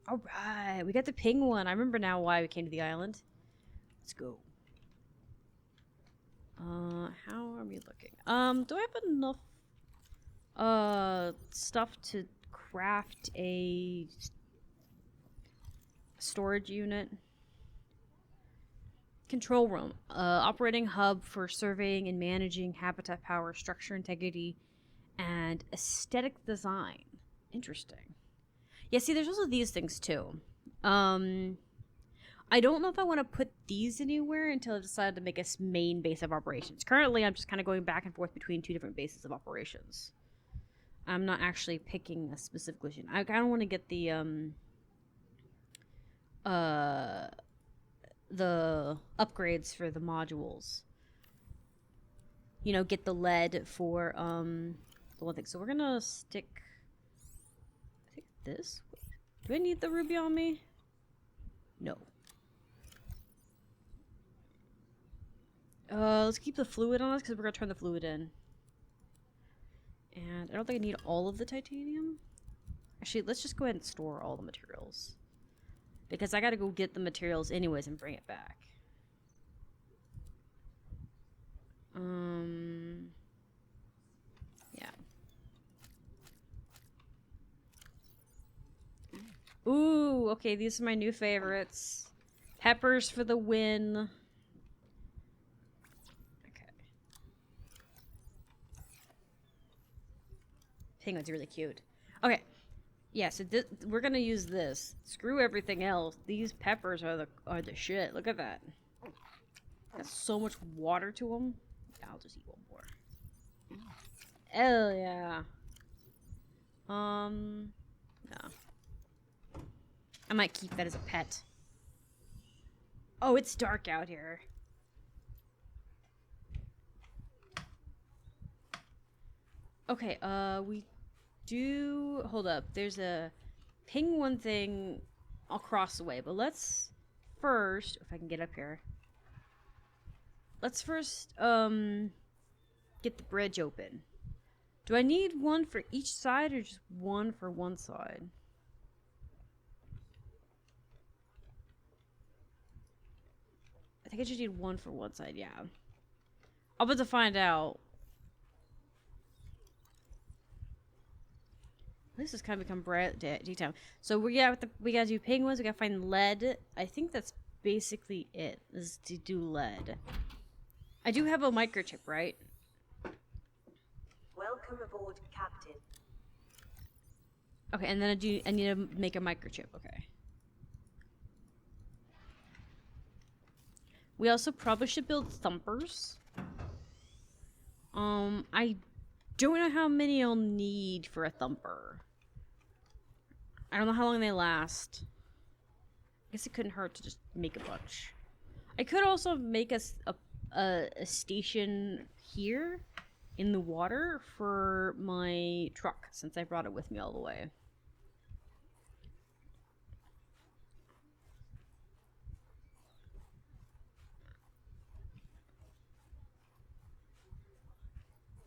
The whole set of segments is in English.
All right, we got the penguin. I remember now why we came to the island. Let's go. How are we looking? Do I have enough stuff to craft a storage unit? Control room. Operating hub for surveying and managing habitat power, structure integrity, and aesthetic design. Interesting. Yeah, see, there's also these things too. I don't know if I want to put these anywhere until I decide to make a main base of operations. Currently, I'm just kind of going back and forth between two different bases of operations. I'm not actually picking a specific location. I kind of want to get the upgrades for the modules. You know, get the lead for the one thing. So we're gonna stick, I think, this. Do I need the ruby on me? No. Let's keep the fluid on us because we're gonna turn the fluid in. And I don't think I need all of the titanium. Actually, let's just go ahead and store all the materials. Because I gotta go get the materials anyways and bring it back. Yeah. Ooh, okay, these are my new favorites. Peppers for the win. Okay. Penguin's really cute. Okay. Yeah, so we're gonna use this. Screw everything else. These peppers are the shit. Look at that. Got so much water to them. I'll just eat one more. Hell yeah. No. I might keep that as a pet. Oh, it's dark out here. Okay, we do... Hold up. There's a penguin thing across the way, but let's first... If I can get up here. Let's first, get the bridge open. Do I need one for each side or just one for one side? I think I just need one for one side, yeah. I'm about to find out. This has kind of become bright detail. So we gotta do penguins. We gotta find lead. I think that's basically it. Is to do lead. I do have a microchip, right? Welcome aboard, Captain. Okay, and then I need to make a microchip. Okay. We also probably should build thumpers. I don't know how many I'll need for a thumper. I don't know how long they last. I guess it couldn't hurt to just make a bunch. I could also make a station here in the water for my truck, since I brought it with me all the way.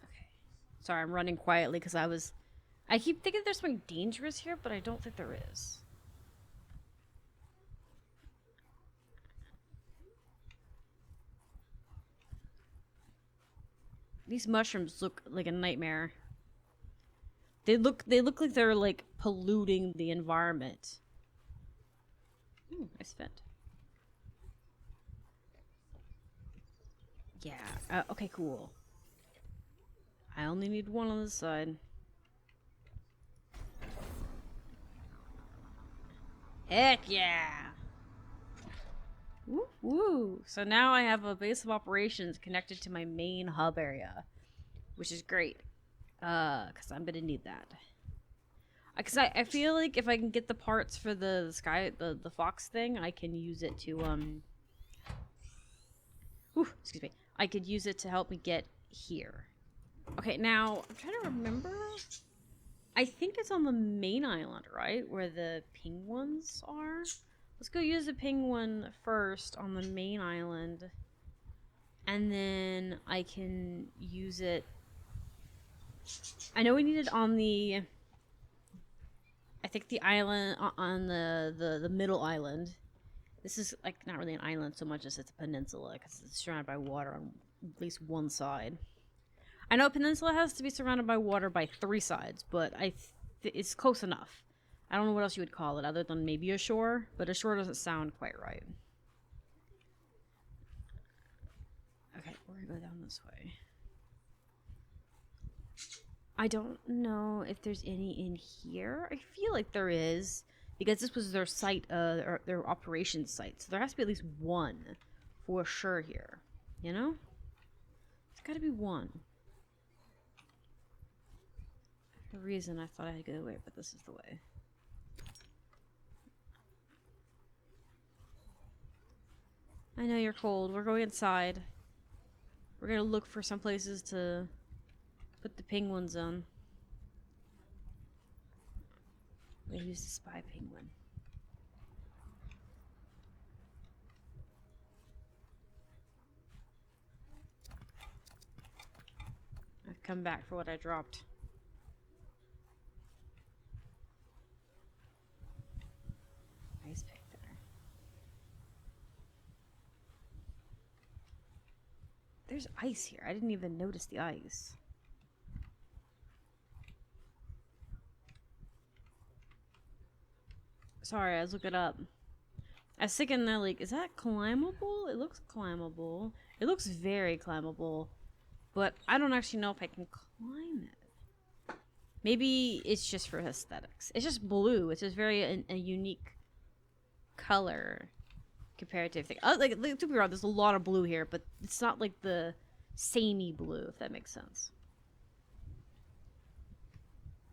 Okay. Sorry, I'm running quietly because I keep thinking there's something dangerous here, but I don't think there is. These mushrooms look like a nightmare. They look like they're like polluting the environment. Ooh, nice vent. Yeah. Okay, cool. I only need one on this side. Heck yeah! Woo woo! So now I have a base of operations connected to my main hub area, which is great. Cause I'm gonna need that. Cause I feel like if I can get the parts for the fox thing, I can use it to excuse me. I could use it to help me get here. Okay, now I'm trying to remember. I think it's on the main island, right? Where the penguins are? Let's go use the penguin first on the main island. And then I can use it... I know we need it on the... I think the island on the middle island. This is like not really an island so much as it's a peninsula because it's surrounded by water on at least one side. I know a peninsula has to be surrounded by water by 3 sides, but it's close enough. I don't know what else you would call it other than maybe a shore, but a shore doesn't sound quite right. Okay, we're gonna go down this way. I don't know if there's any in here. I feel like there is, because this was their site, or their operations site. So there has to be at least one for sure here. You know? There's gotta be one. For a reason I thought I had to go away, but this is the way. I know you're cold. We're going inside. We're gonna look for some places to put the penguins on. We use the spy penguin. I've come back for what I dropped. Nice pick there. There's ice here. I didn't even notice the ice. Sorry, I was looking up. I was thinking that, like, is that climbable? It looks climbable. It looks very climbable. But I don't actually know if I can climb it. Maybe it's just for aesthetics. It's just blue. It's just very a unique color compared to everything. Like, to be honest, there's a lot of blue here, but it's not like the samey blue, if that makes sense.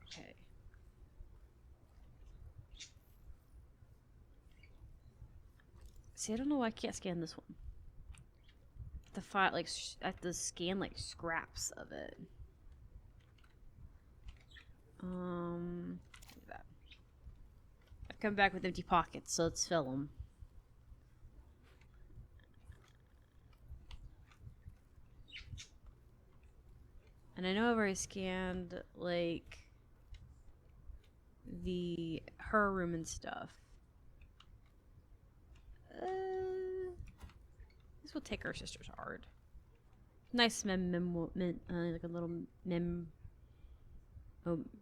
Okay. See, I don't know why I can't scan this one. The file, like, I have to scan, like, scraps of it. Look at that. I've come back with empty pockets, so let's fill them. And I know I've already scanned, like, her room and stuff. This will take our sister's art. Nice like a little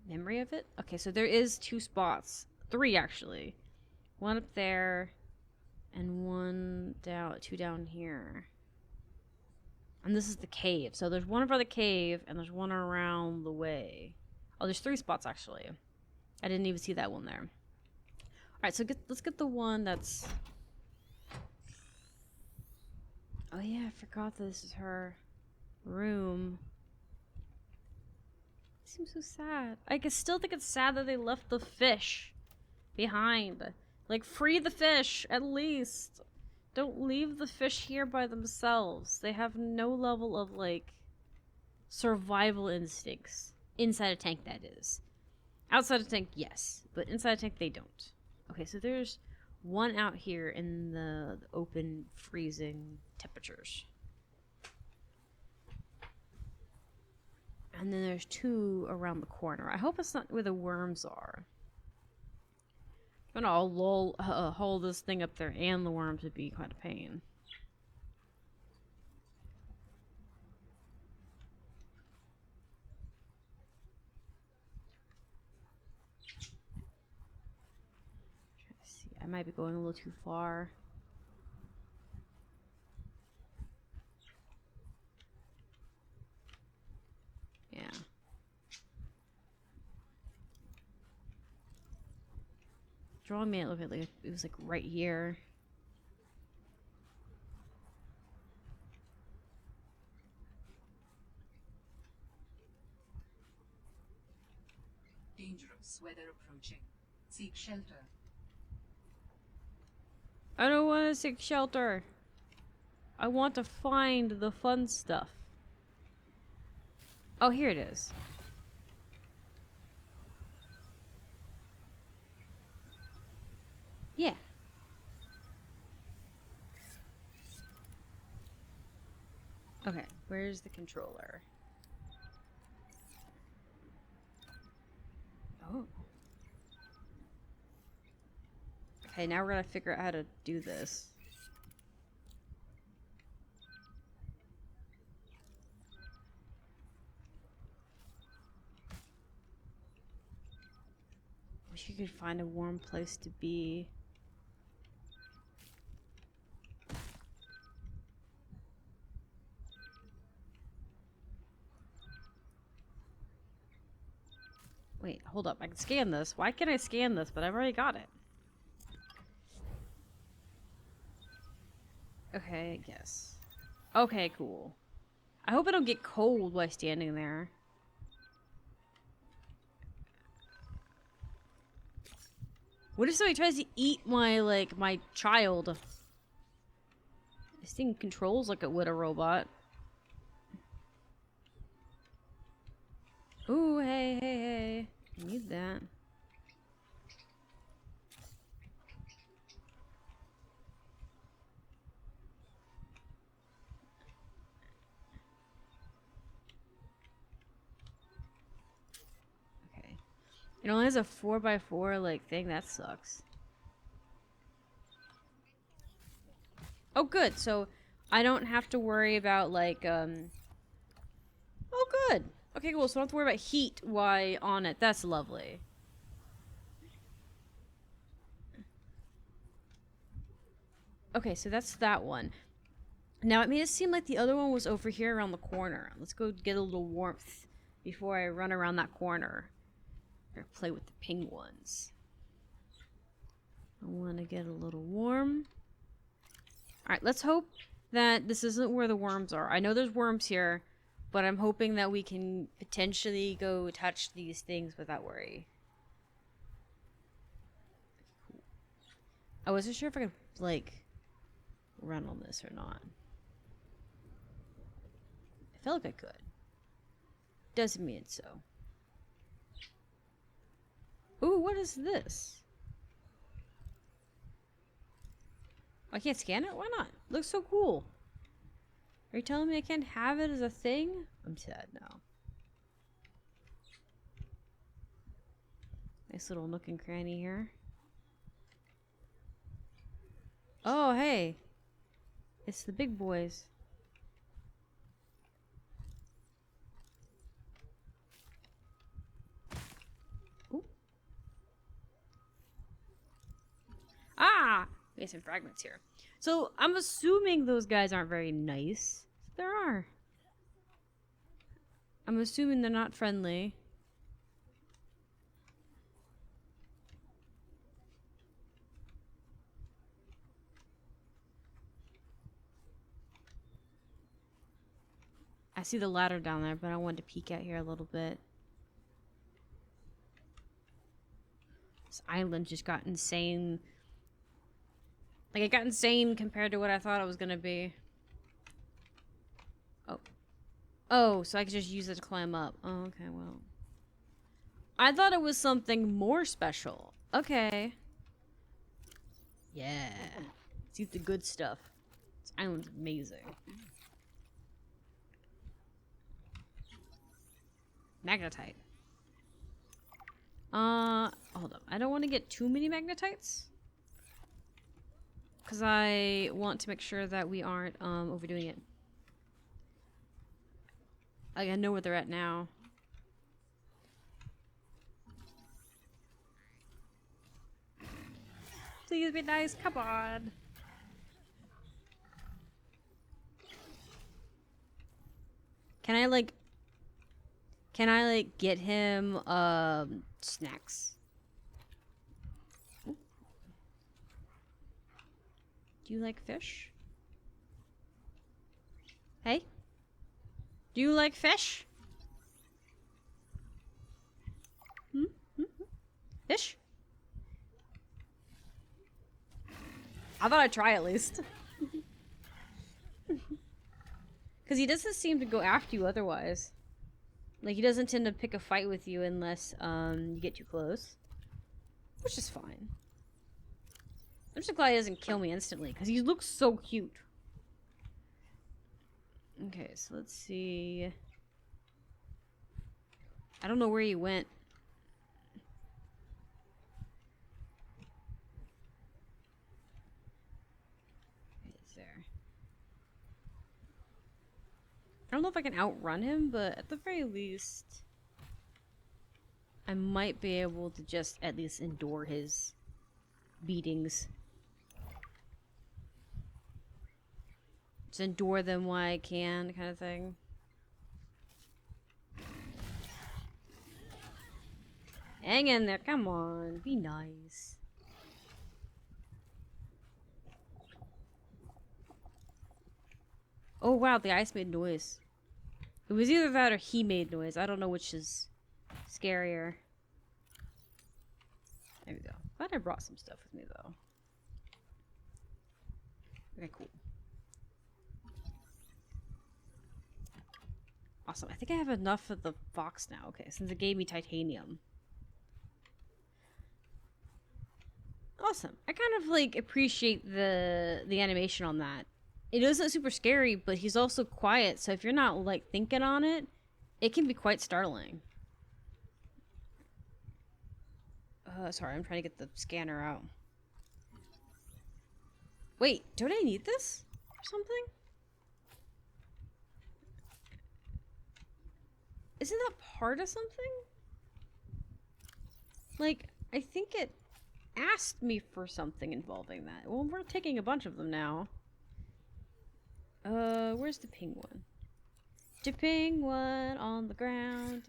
memory of it. Okay, so there is 2 spots, 3 actually. One up there, and 2 down here. And this is the cave. So there's one over the cave, and there's one around the way. Oh, there's 3 spots actually. I didn't even see that one there. All right, so let's get the one that's. Oh yeah, I forgot that this is her room. It seems so sad. I can still think it's sad that they left the fish behind. Like, free the fish, at least. Don't leave the fish here by themselves. They have no level of, like, survival instincts. Inside a tank, that is. Outside a tank, yes. But inside a tank, they don't. Okay, so there's one out here in the open, freezing temperatures. And then there's 2 around the corner. I hope it's not where the worms are. I'm gonna hold this thing up there and the worms would be quite a pain. Trying to see. I might be going a little too far. Yeah. Drawing me, it looked like it was like right here. Dangerous weather approaching. Seek shelter. I don't want to seek shelter. I want to find the fun stuff. Oh, here it is. Yeah. Okay, where's the controller? Oh. Okay, now we're gonna figure out how to do this. Wish you could find a warm place to be. Wait, hold up. I can scan this. Why can't I scan this? But I've already got it. Okay, I guess. Okay, cool. I hope I don't get cold while standing there. What if somebody tries to eat my, like, my child? This thing controls like it would a robot. Ooh, hey, hey, hey. I need that. Okay. It only has a 4x4 like thing. That sucks. Oh, good. So I don't have to worry about like Oh, good. Okay, cool. So I don't have to worry about heat while on it. That's lovely. Okay, so that's that one. Now it made it seem like the other one was over here around the corner. Let's go get a little warmth before I run around that corner. Or play with the penguins. I want to get a little warm. Alright, let's hope that this isn't where the worms are. I know there's worms here, but I'm hoping that we can potentially go touch these things without worry. I wasn't sure if I could, like, run on this or not. I felt like I could. Doesn't mean so. Ooh, what is this? I can't scan it? Why not? It looks so cool. Are you telling me I can't have it as a thing? I'm sad now. Nice little nook and cranny here. Oh, hey. It's the big boys. Ooh. Ah! We have some fragments here. So, I'm assuming those guys aren't very nice. There are. I'm assuming they're not friendly. I see the ladder down there, but I wanted to peek out here a little bit. This island just got insane. Like, it got insane compared to what I thought it was gonna be. Oh. Oh, so I could just use it to climb up. Oh, okay, well. I thought it was something more special. Okay. Yeah. Let's eat the good stuff. This island's amazing. Magnetite. Hold up. I don't want to get too many magnetites. Because I want to make sure that we aren't overdoing it. Like, I know where they're at now. Please be nice. Come on. Can I like get him snacks? Ooh. Do you like fish? Hey? Do you like fish? Fish? I thought I'd try at least. Because he doesn't seem to go after you otherwise. Like, he doesn't tend to pick a fight with you unless you get too close. Which is fine. I'm just glad he doesn't kill me instantly, because he looks so cute. Okay, so let's see. I don't know where he went. there. I don't know if I can outrun him, but at the very least, I might be able to just at least endure his beatings. Just endure them while I can, kind of thing. Hang in there, come on, be nice. Oh wow, the ice made noise. It was either that or he made noise. I don't know which is scarier. There we go. Glad I brought some stuff with me though. Okay, cool. Awesome. I think I have enough of the fox now. Okay, since it gave me titanium. Awesome. I kind of like appreciate the animation on that. It isn't super scary, but he's also quiet, so if you're not like thinking on it, it can be quite startling. Sorry, I'm trying to get the scanner out. Wait, don't I need this or something? Isn't that part of something? Like, I think it asked me for something involving that. Well, we're taking a bunch of them now. Where's the penguin? The penguin on the ground.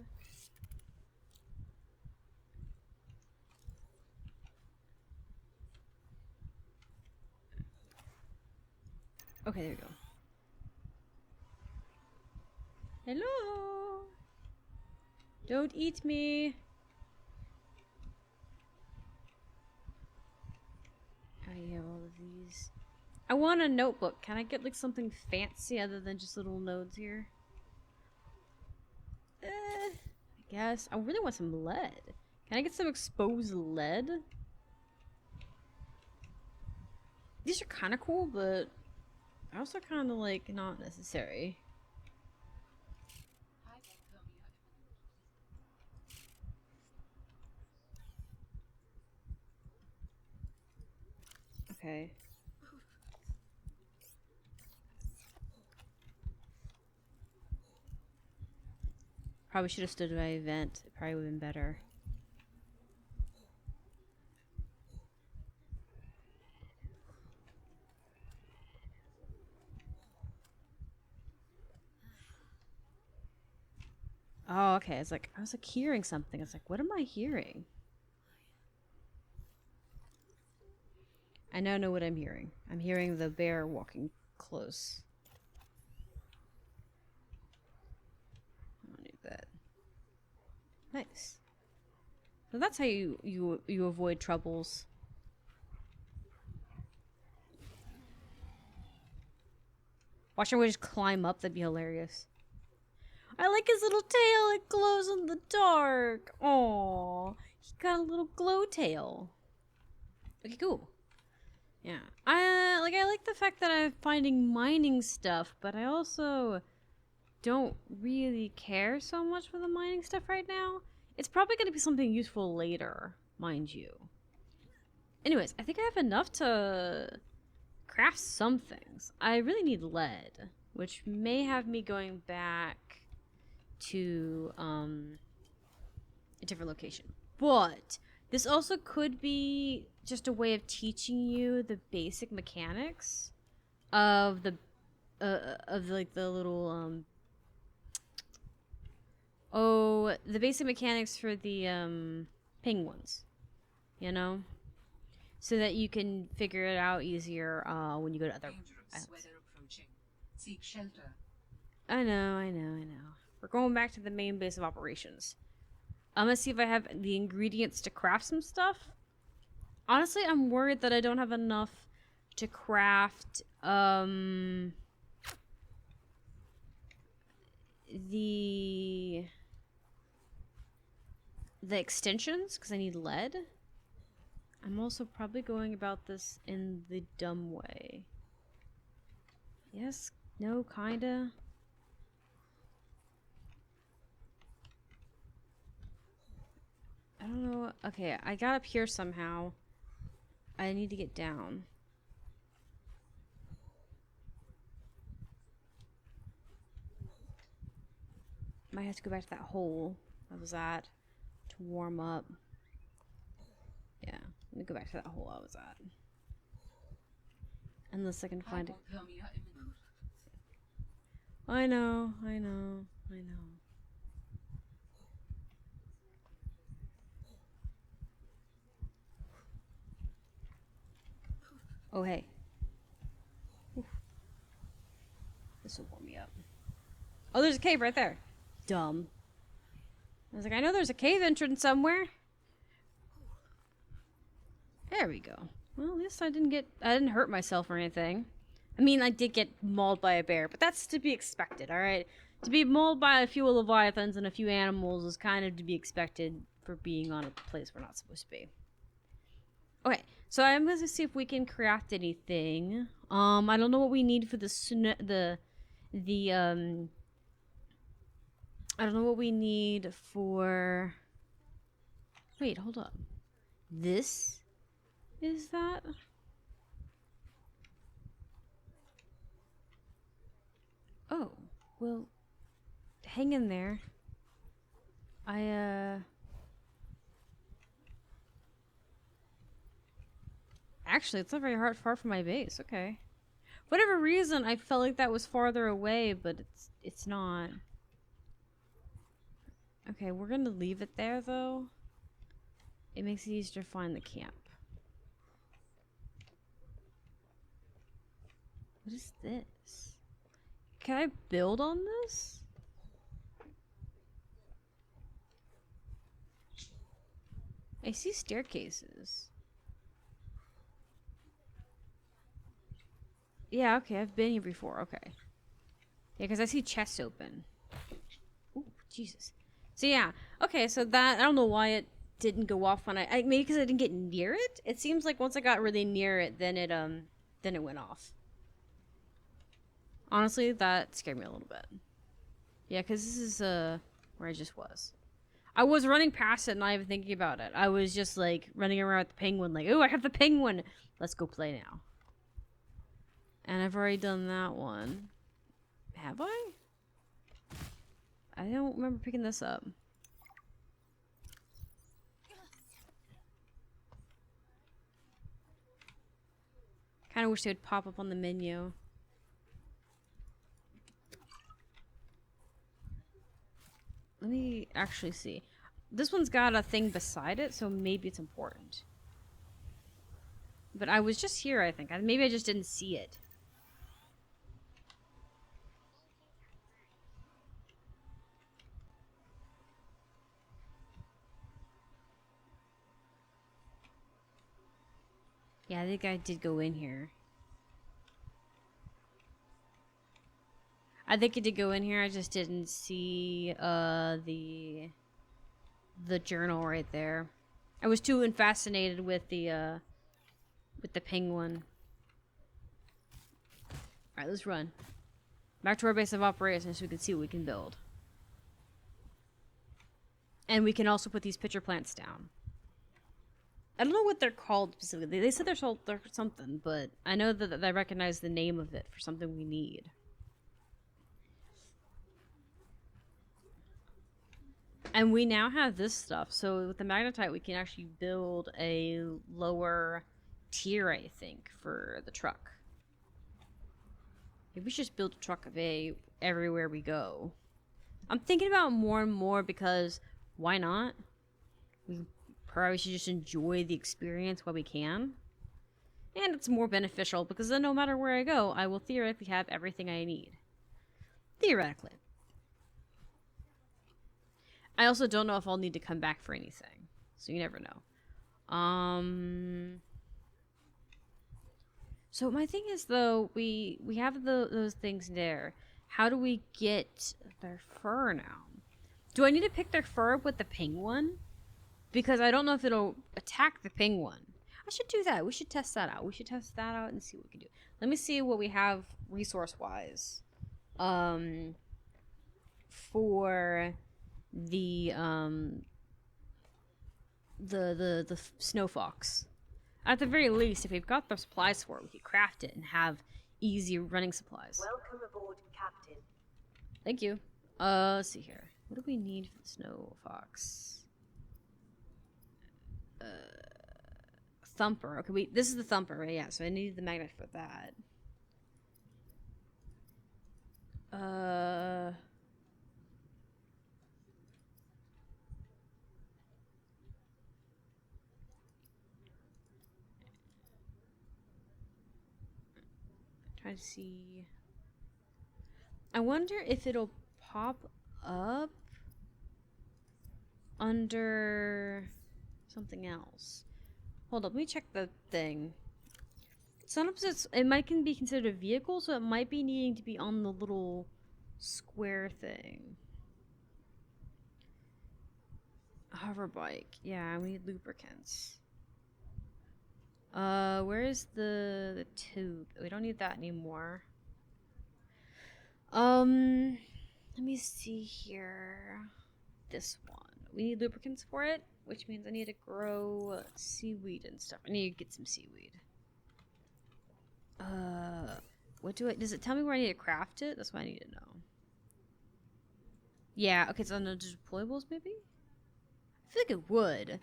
Okay, there we go. Hello? Don't eat me. I have all of these. I want a notebook. Can I get like something fancy other than just little nodes here? I guess. I really want some lead. Can I get some exposed lead? These are kind of cool, but also kind of like not necessary. Okay. Probably should have stood by a vent. It probably would have been better. Oh, okay. It's like I was like hearing something. It's like, what am I hearing? I now know what I'm hearing. I'm hearing the bear walking close. I don't need that. Nice. So that's how you avoid troubles. Watch him just climb up. That'd be hilarious. I like his little tail. It glows in the dark. Aww. He got a little glow tail. Okay, cool. Yeah. I like the fact that I'm finding mining stuff, but I also don't really care so much for the mining stuff right now. It's probably going to be something useful later, mind you. Anyways, I think I have enough to craft some things. I really need lead, which may have me going back to a different location. But this also could be just a way of teaching you the basic mechanics of the like the little the basic mechanics for the penguins, you know, so that you can figure it out easier when you go to other islands. Weather approaching. Seek shelter. I know. We're going back to the main base of operations. I'm gonna see if I have the ingredients to craft some stuff. Honestly, I'm worried that I don't have enough to craft the extensions because I need lead. I'm also probably going about this in the dumb way. Yes, no, kinda. I don't know. Okay, I got up here somehow. I need to get down. Might have to go back to that hole I was at to warm up. Yeah, let me go back to that hole I was at. Unless I can find it. Hypothermia imminent. I know, I know, I know. Oh, hey. Oof. This will warm me up. Oh, there's a cave right there. Dumb. I was like, I know there's a cave entrance somewhere. There we go. Well, at least I didn't hurt myself or anything. I mean, I did get mauled by a bear, but that's to be expected, alright? To be mauled by a few leviathans and a few animals is kind of to be expected for being on a place we're not supposed to be. Okay, so I'm going to see if we can craft anything. I don't know what we need for I don't know what we need for... Wait, hold up. This is that? Oh, well, hang in there. Actually, it's not very far from my base. Okay. For whatever reason, I felt like that was farther away, but it's not. Okay, we're gonna leave it there, though. It makes it easier to find the camp. What is this? Can I build on this? I see staircases. Yeah, okay, I've been here before. Okay. Yeah, because I see chests open. Ooh, Jesus. So yeah, okay, so that, I don't know why it didn't go off when maybe because I didn't get near it? It seems like once I got really near it, then it went off. Honestly, that scared me a little bit. Yeah, because this is, where I just was. I was running past it, not even thinking about it. I was just, like, running around with the penguin, like, ooh, I have the penguin! Let's go play now. And I've already done that one. Have I? I don't remember picking this up. Kind of wish they would pop up on the menu. Let me actually see. This one's got a thing beside it, so maybe it's important. But I was just here, I think. Maybe I just didn't see it. Yeah, I think I did go in here. I think it did go in here. I just didn't see the journal right there. I was too fascinated with the penguin. All right, let's run back to our base of operations so we can see what we can build. And we can also put these pitcher plants down. I don't know what they're called specifically. They said they're something, but I know that I recognize the name of it for something we need. And we now have this stuff. So with the magnetite, we can actually build a lower tier, I think, for the truck. Maybe we should just build a truck of everywhere we go. I'm thinking about more and more because why not? We probably should just enjoy the experience while we can. And it's more beneficial because then no matter where I go, I will theoretically have everything I need. Theoretically. I also don't know if I'll need to come back for anything. So you never know. So my thing is, though, we have those things there. How do we get their fur now? Do I need to pick their fur up with the penguin? Because I don't know if it'll attack the penguin. I should do that. We should test that out. We should test that out and see what we can do. Let me see what we have resource-wise. For the snow fox. At the very least, if we've got the supplies for it, we could craft it and have easy running supplies. Welcome aboard, Captain. Thank you. Let's see here. What do we need for the snow fox? Thumper. Okay, wait. This is the thumper, right? Yeah, so I need the magnet for that. Try to see. I wonder if it'll pop up under something else. Hold up, let me check the thing. Sometimes it might be considered a vehicle, so it might be needing to be on the little square thing. A hover bike. Yeah, we need lubricants. Where's the tube? We don't need that anymore. Let me see here. This one. We need lubricants for it, which means I need to grow seaweed and stuff. I need to get some seaweed. Does it tell me where I need to craft it? That's what I need to know. Yeah, okay, so no deployables maybe? I feel like it would.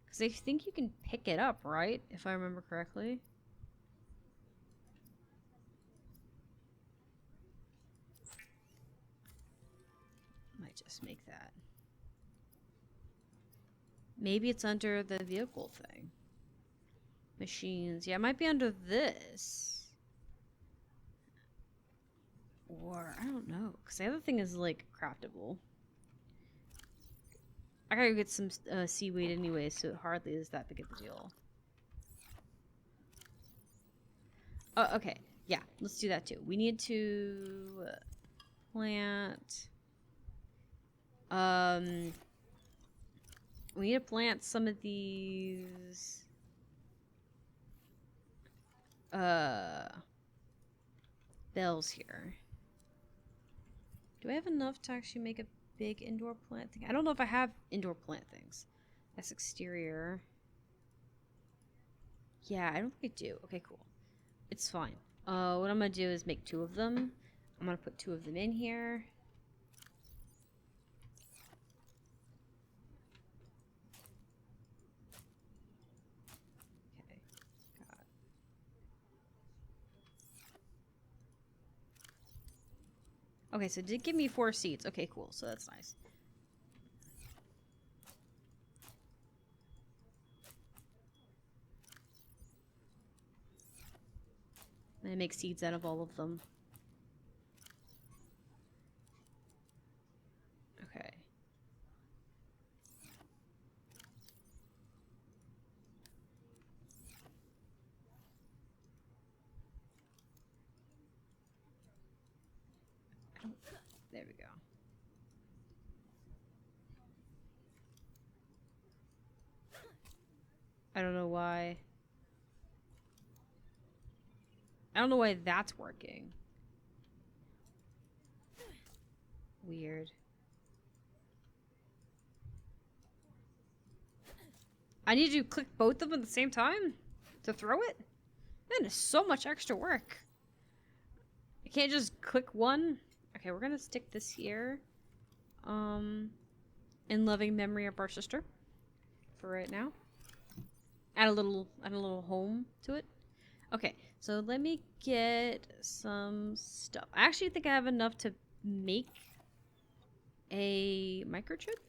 Because I think you can pick it up, right? If I remember correctly. Might just make that. Maybe it's under the vehicle thing. Machines. Yeah, it might be under this. Or, I don't know. Because the other thing is, like, craftable. I gotta get some seaweed anyway, so it hardly is that big of a deal. Oh, okay. Yeah, let's do that too. We need to plant... we need to plant some of these... bells here. Do I have enough to actually make a big indoor plant thing? I don't know if I have indoor plant things. That's exterior. Yeah, I don't think I do. Okay, cool. It's fine. What I'm gonna do is make 2 of them. I'm gonna put 2 of them in here. Okay. Got it. Okay, so it did give me 4 seeds. Okay, cool. So that's nice. I'm gonna make seeds out of all of them. Okay. There we go. I don't know why. I don't know why that's working. Weird. I need to click both of them at the same time to throw it? That is so much extra work. I can't just click one. Okay, we're gonna stick this here. In loving memory of our sister. For right now. Add a little home to it. Okay, so let me get some stuff. I actually think I have enough to make a microchip.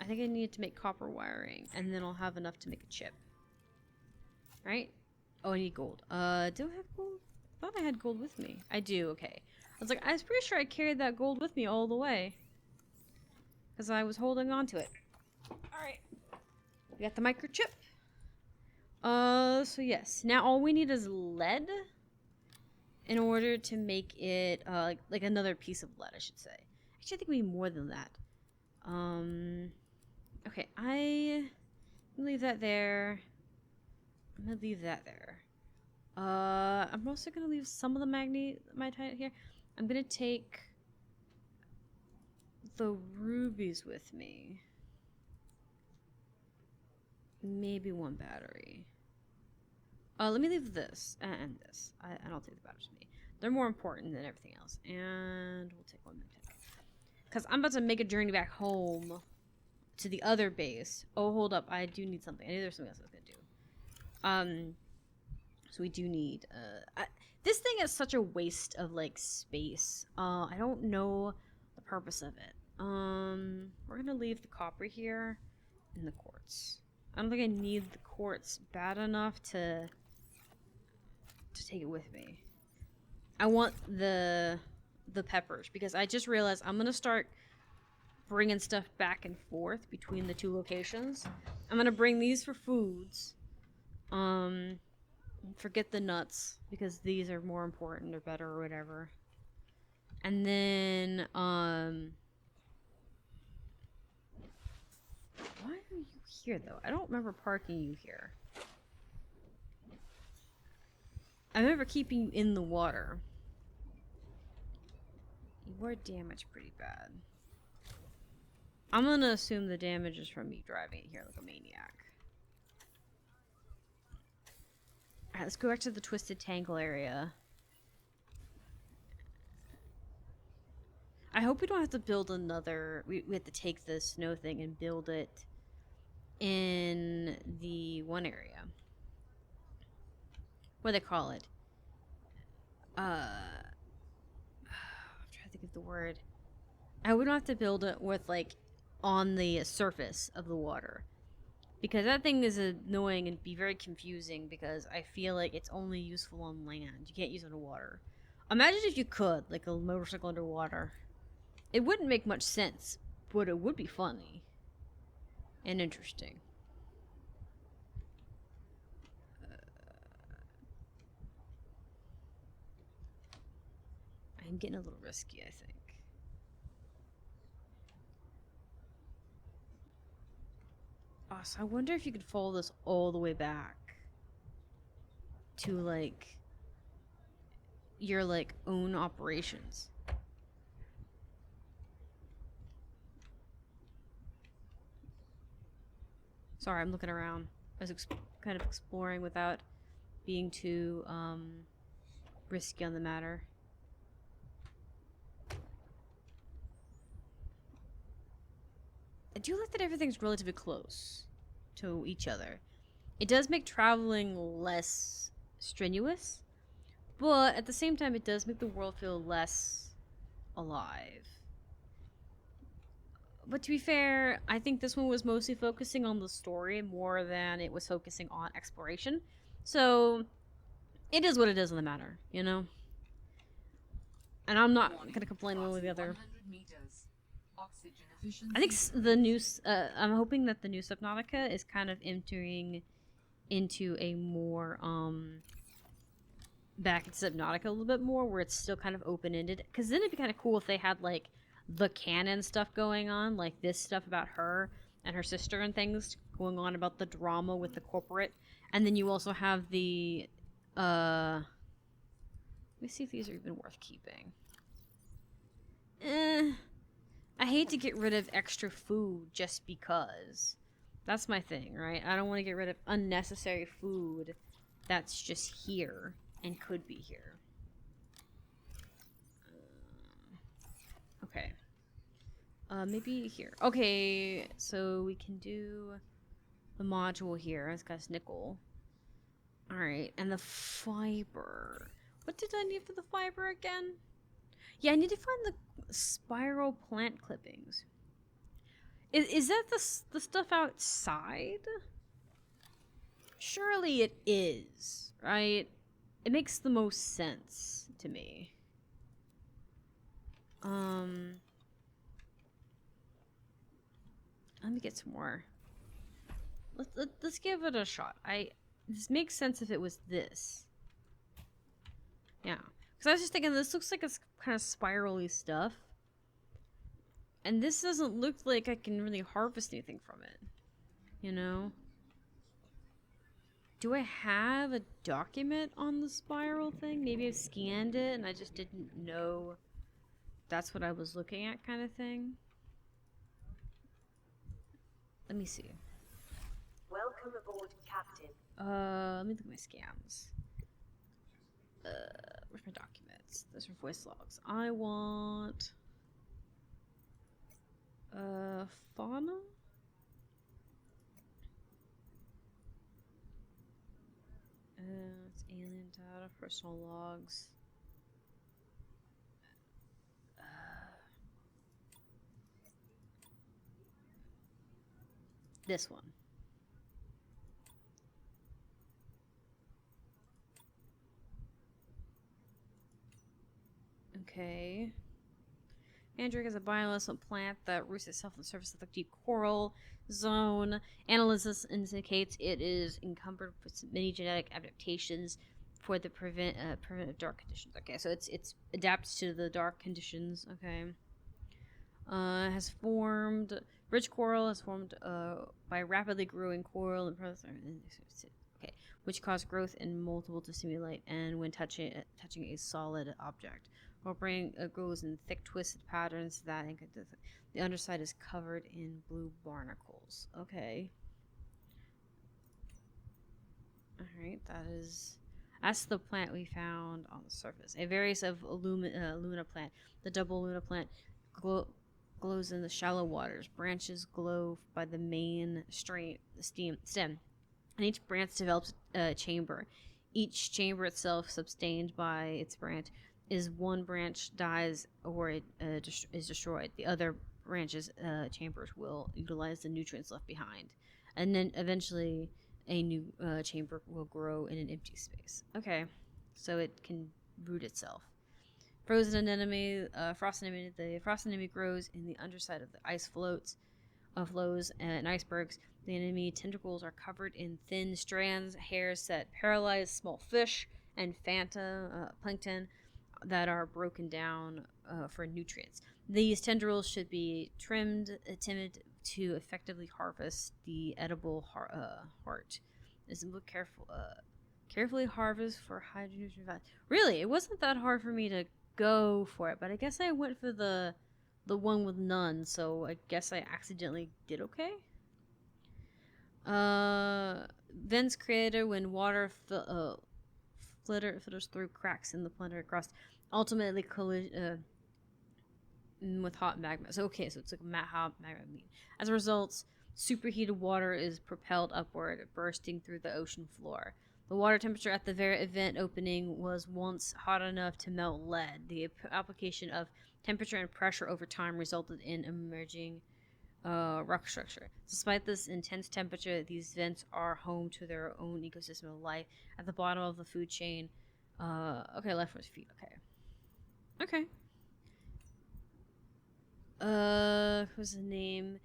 I think I need to make copper wiring, and then I'll have enough to make a chip. Right? Oh, I need gold. Do I have gold? I thought I had gold with me. I do, okay. I was like, I was pretty sure I carried that gold with me all the way. Because I was holding on to it. Alright. We got the microchip. So yes. Now all we need is lead in order to make it, like another piece of lead, I should say. Actually, I think we need more than that. Okay, I'm gonna leave that there. I'm gonna leave that there. I'm also gonna leave some of the magnetite here. I'm gonna take the rubies with me. Maybe 1 battery. Let me leave this and this. I don't take the batteries with me. They're more important than everything else. And we'll take 1 minute. Because I'm about to make a journey back home to the other base. Oh, hold up. I do need something. I knew there was something else I was going to do. So we do need... this thing is such a waste of, like, space. I don't know the purpose of it. We're going to leave the copper here and the quartz. I don't think I need the quartz bad enough to take it with me. I want the peppers because I just realized I'm gonna start bringing stuff back and forth between the 2 locations. I'm gonna bring these for foods. Forget the nuts because these are more important or better or whatever. And then why are you here though? I don't remember parking you here. I remember keeping you in the water. You were damaged pretty bad. I'm gonna assume the damage is from me driving it here like a maniac. Alright, let's go back to the Twisted Tangle area. I hope we don't have to build another... We have to take the snow thing and build it in the one area. What do they call it? I'm trying to think of the word. I would not have to build it with, like, on the surface of the water. Because that thing is annoying and be very confusing because I feel like it's only useful on land. You can't use it underwater. Imagine if you could, like a motorcycle underwater. It wouldn't make much sense, but it would be funny. And interesting. I'm getting a little risky, I think. Oh, so I wonder if you could follow this all the way back to, like, your, like, own operations. Sorry, I'm looking around. I was kind of exploring without being too risky on the matter. I do like that everything's relatively close to each other. It does make traveling less strenuous, but at the same time it does make the world feel less alive. But to be fair, I think this one was mostly focusing on the story more than it was focusing on exploration. So it is what it is on the matter, you know? And I'm not going to complain one way or the other. I think the new... I'm hoping that the new Subnautica is kind of entering into a more... back at Subnautica a little bit more, where it's still kind of open-ended. Because then it'd be kind of cool if they had, like, the canon stuff going on, like this stuff about her and her sister and things going on about the drama with the corporate. And then you also have the... let me see if these are even worth keeping. I hate to get rid of extra food just because. That's my thing, right? I don't want to get rid of unnecessary food that's just here and could be here. Okay. Maybe here. Okay, so we can do the module here. It's got nickel. Alright, and the fiber. What did I need for the fiber again? Yeah, I need to find the spiral plant clippings. Is that the stuff outside? Surely it is, right? It makes the most sense to me. Let me get some more. Let's give it a shot. This makes sense if it was this. Yeah. Because I was just thinking, this looks like it's kind of spirally stuff. And this doesn't look like I can really harvest anything from it. You know? Do I have a document on the spiral thing? Maybe I've scanned it and I just didn't know that's what I was looking at, kind of thing. Let me see. Welcome aboard, Captain. Let me look at my scams. Where's my documents? Those are voice logs. I want fauna. It's alien data, personal logs. This one. Okay. Mandrake is a bioluminescent plant that roots itself on the surface of the deep coral zone. Analysis indicates it is encumbered with many genetic adaptations for the prevent of dark conditions. Okay, so it's adapts to the dark conditions. Okay. Has formed rich coral has formed by rapidly growing coral and okay, which cause growth in multiple to stimulate and when touching a solid object. While brain grows in thick twisted patterns that the underside is covered in blue barnacles. Okay. Alright, that's the plant we found on the surface. A various of Luna plant. The double Luna plant glows in the shallow waters. Branches glow by the main stem, and each branch develops a chamber. Each chamber itself, sustained by its branch, is one branch dies or it is destroyed. The other branches, chambers, will utilize the nutrients left behind, and then eventually a new chamber will grow in an empty space. Okay, so it can root itself. Frozen anemone, frost anemone. The frost anemone grows in the underside of the ice flows and icebergs. The anemone tentacles are covered in thin strands, hairs that paralyze small fish and plankton that are broken down for nutrients. These tendrils should be trimmed to effectively harvest the edible heart. Look carefully harvest for high nutrient value. Really, it wasn't that hard for me to go for it, but I guess I went for the one with none, so I guess I accidentally did okay. Vents created when water filters through cracks in the planetary crust, ultimately with hot magma. So okay, so it's like hot magma. As a result, superheated water is propelled upward, bursting through the ocean floor. The water temperature at the very event opening was once hot enough to melt lead. The application of temperature and pressure over time resulted in emerging rock structure. Despite this intense temperature, these vents are home to their own ecosystem of life at the bottom of the food chain. Okay, life force feet. Okay. What's the name?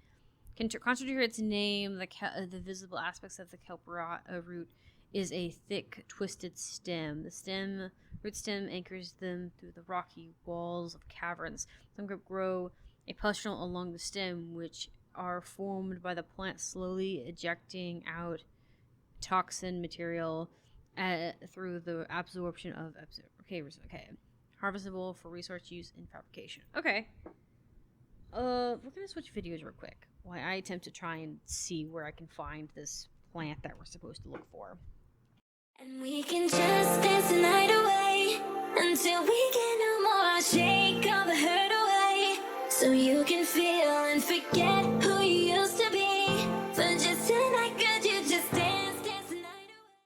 Contrary to its name, the visible aspects of the kelp root is a thick, twisted stem. The root stem anchors them through the rocky walls of caverns. Some grow a pustule along the stem, which are formed by the plant slowly ejecting out toxin material through the absorption of harvestable for resource use in fabrication. Okay. We're gonna switch videos real quick while I attempt to try and see where I can find this plant that we're supposed to look for. And we can just dance the night away until we get no more. Shake all the hurt away so you can feel and forget